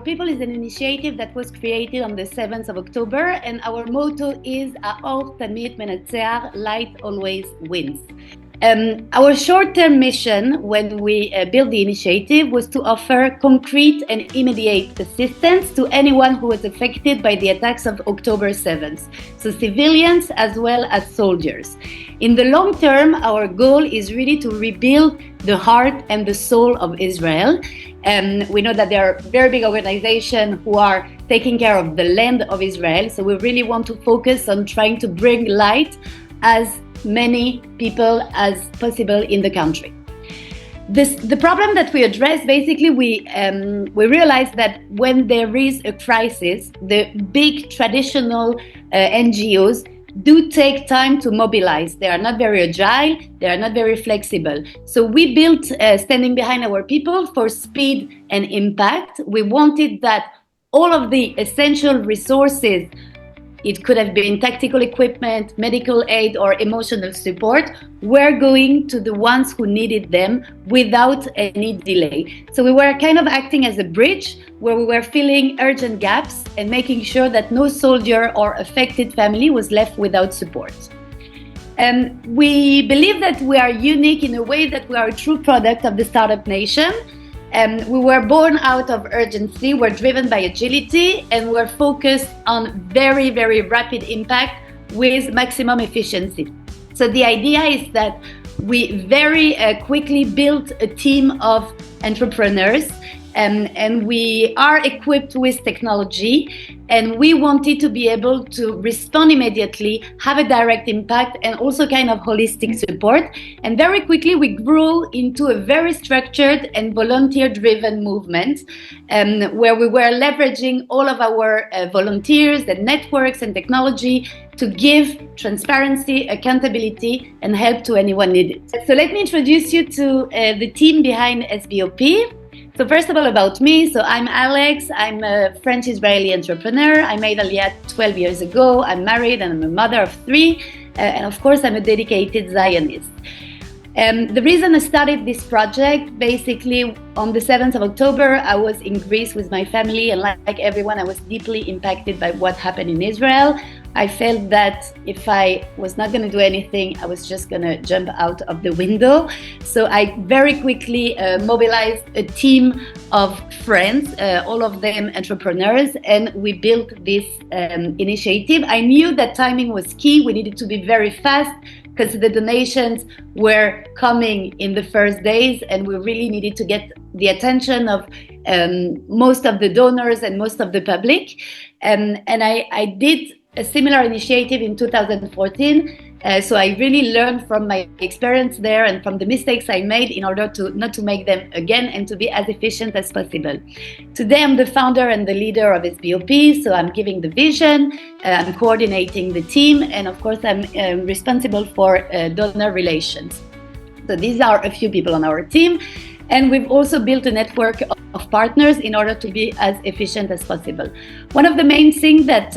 People is an initiative that was created on the 7th of October, and our motto is האור תמיד מנצח, light always wins. Our short-term mission when we built the initiative was to offer concrete and immediate assistance to anyone who was affected by the attacks of October 7th, so civilians as well as soldiers. In the long term, our goal is really to rebuild the heart and the soul of Israel. We know that there are very big organizations who are taking care of the land of Israel, so we really want to focus on trying to bring light as many people as possible in the country. The problem that we address, basically, we realized that when there is a crisis, the big traditional NGOs do take time to mobilize. They are not very agile, they are not very flexible. So we built Standing Behind Our People for speed and impact. We wanted that all of the essential resources, it could have been tactical equipment, medical aid, or emotional support, were going to the ones who needed them without any delay. So we were kind of acting as a bridge where we were filling urgent gaps and making sure that no soldier or affected family was left without support. We believe that we are unique in a way that we are a true product of the startup nation. We were born out of urgency, we're driven by agility, and we're focused on very, very rapid impact with maximum efficiency. So the idea is that we very quickly built a team of entrepreneurs, and we are equipped with technology, and we wanted to be able to respond immediately, have a direct impact, and also kind of holistic support. And very quickly we grew into a very structured and volunteer-driven movement, where we were leveraging all of our volunteers and networks and technology to give transparency, accountability, and help to anyone needed. So let me introduce you to the team behind Sbop. So first of all, about me. So I'm Alex. I'm a French-Israeli entrepreneur. I made Aliyah 12 years ago. I'm married and I'm a mother of 3. And of course, I'm a dedicated Zionist. The reason I started this project, basically on the 7th of October, I was in Greece with my family, and like everyone, I was deeply impacted by what happened in Israel. I felt that if I was not going to do anything, I was just going to jump out of the window. So I very quickly mobilized a team of friends, all of them entrepreneurs, and we built this initiative. I knew that timing was key. We needed to be very fast because the donations were coming in the first days, and we really needed to get the attention of most of the donors and most of the public. And I did a similar initiative in 2014. So I really learned from my experience there and from the mistakes I made in order to not to make them again and to be as efficient as possible. Today I'm the founder and the leader of Sbop, so I'm giving the vision, I'm coordinating the team, and of course I'm responsible for donor relations. So these are a few people on our team, and we've also built a network of partners in order to be as efficient as possible. One of the main things that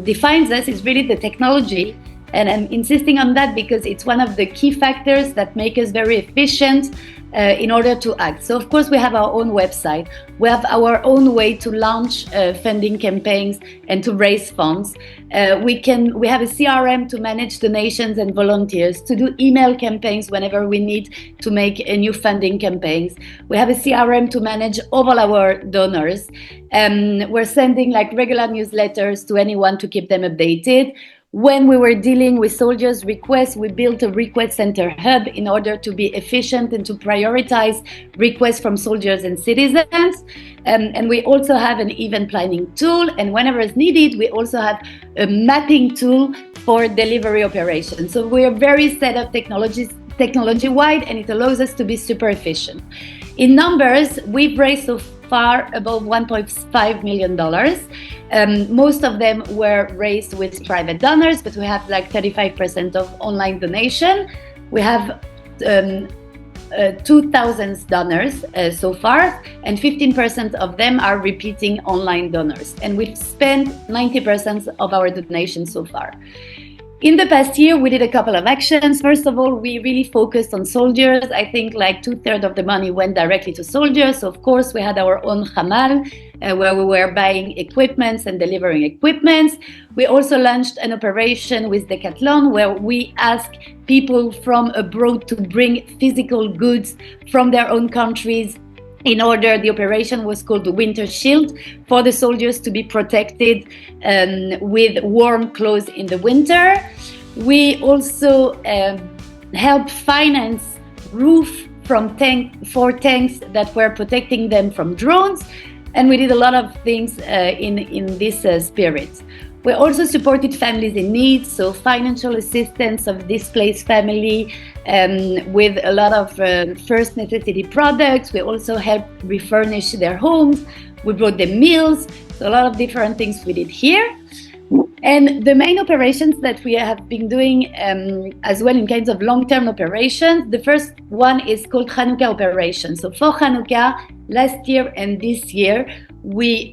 defines us is really the technology. And I'm insisting on that because it's one of the key factors that make us very efficient in order to act. So of course we have our own website. We have our own way to launch funding campaigns and to raise funds. We have a CRM to manage donations and volunteers, to do email campaigns whenever we need to make a new funding campaigns. We have a CRM to manage all our donors. We're sending like regular newsletters to anyone to keep them updated. When we were dealing with soldiers' requests, we built a request center hub in order to be efficient and to prioritize requests from soldiers and citizens. And we also have an event planning tool. And whenever it's needed, we also have a mapping tool for delivery operations. So we are very set up technology-wide, and it allows us to be super efficient. In numbers, we've raised so far above $1.5 million. Most of them were raised with private donors, but we have like 35% of online donation. We have 2,000 donors so far, and 15% of them are repeating online donors. And we've spent 90% of our donations so far. In the past year, we did a couple of actions. First of all, we really focused on soldiers. I think like 2/3 of the money went directly to soldiers. So of course, we had our own Hamal. where we were buying equipments and delivering equipments. We also launched an operation with Decathlon where we ask people from abroad to bring physical goods from their own countries. In order, the operation was called the Winter Shield, for the soldiers to be protected with warm clothes in the winter. We also helped finance roof for tanks that were protecting them from drones, and we did a lot of things in this spirit. We also supported families in need, so financial assistance of displaced family with a lot of first necessity products. We also helped refurnish their homes. We brought them meals, so a lot of different things we did here. And the main operations that we have been doing as well in kinds of long-term operations, the first one is called Hanukkah operation. So for Hanukkah, last year and this year, we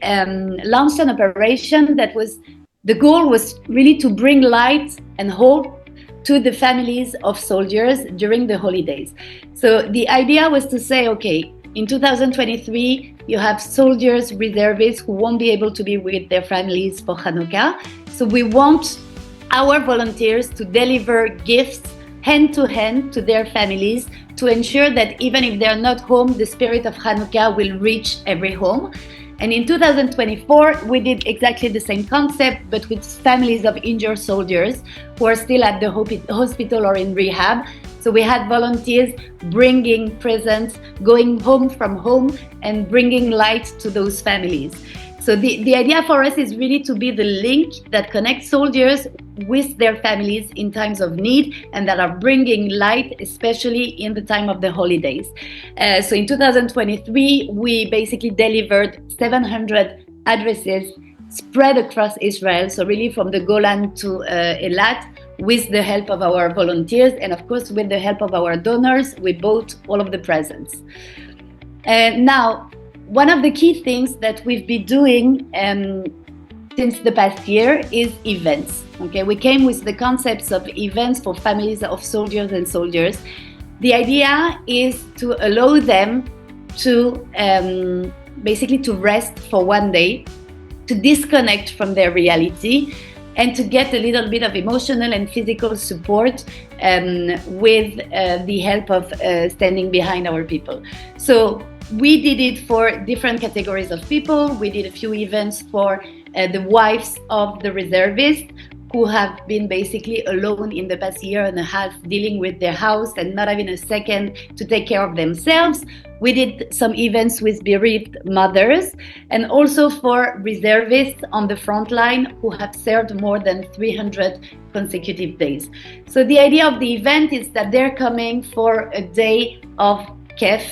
launched an operation that was, the goal was really to bring light and hope to the families of soldiers during the holidays. So the idea was to say, okay, in 2023, you have soldiers, reservists who won't be able to be with their families for Hanukkah. So we want our volunteers to deliver gifts hand to hand to their families to ensure that even if they're not home, the spirit of Hanukkah will reach every home. And in 2024, we did exactly the same concept, but with families of injured soldiers who are still at the hospital or in rehab. So we had volunteers bringing presents, going home from home and bringing light to those families. So the idea for us is really to be the link that connects soldiers with their families in times of need and that are bringing light, especially in the time of the holidays. So in 2023, we basically delivered 700 addresses spread across Israel, so really from the Golan to Eilat, with the help of our volunteers and of course with the help of our donors. We bought all of the presents. Now, one of the key things that we've been doing since the past year is events. Okay, we came with the concepts of events for families of soldiers and soldiers. The idea is to allow them to basically to rest for one day, to disconnect from their reality, and to get a little bit of emotional and physical support with the help of standing behind our people. So we did it for different categories of people. We did a few events for the wives of the reservists who have been basically alone in the past year and a half dealing with their house and not having a second to take care of themselves. We did some events with bereaved mothers and also for reservists on the front line who have served more than 300 consecutive days. So the idea of the event is that they're coming for a day of kef.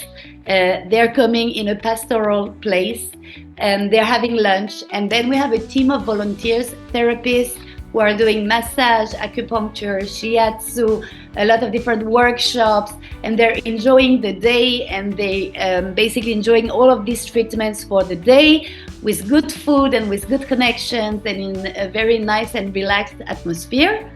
They're coming in a pastoral place and they're having lunch, and then we have a team of volunteers, therapists who are doing massage, acupuncture, shiatsu, a lot of different workshops, and they're enjoying the day, and they basically enjoying all of these treatments for the day with good food and with good connections and in a very nice and relaxed atmosphere.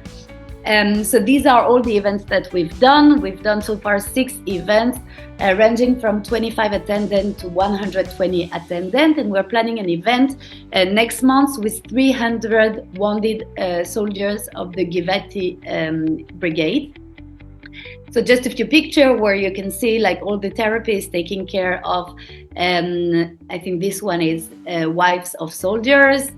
So these are all the events that we've done. We've done so far 6 events, ranging from 25 attendants to 120 attendants, and we're planning an event next month with 300 wounded soldiers of the Givati brigade. So just a few pictures where you can see like all the therapists taking care of, I think this one is wives of soldiers.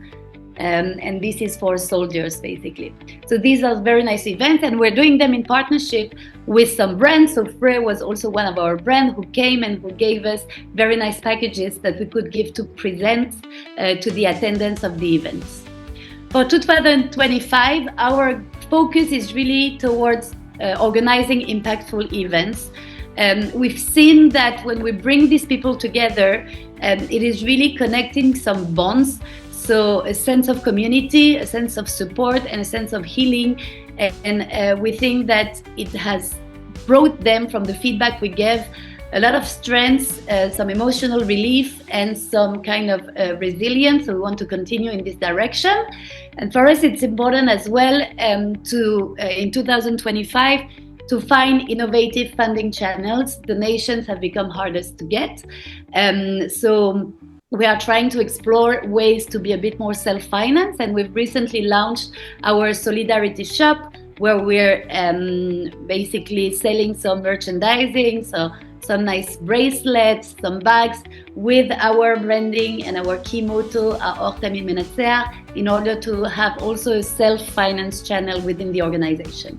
And this is for soldiers, basically. So these are very nice events, and we're doing them in partnership with some brands. So Fre was also one of our brands who came and who gave us very nice packages that we could give to present to the attendance of the events. For 2025, our focus is really towards organizing impactful events. We've seen that when we bring these people together, it is really connecting some bonds. So a sense of community, a sense of support, and a sense of healing. And we think that it has brought them, from the feedback we gave, a lot of strength, some emotional relief, and some kind of resilience. So we want to continue in this direction. And for us, it's important as well to, in 2025, to find innovative funding channels. Donations have become hardest to get. So we are trying to explore ways to be a bit more self-financed, and we've recently launched our solidarity shop where we're basically selling some merchandising, so some nice bracelets, some bags with our branding and our key motto, האור תמיד מנצח, in order to have also a self-finance channel within the organization.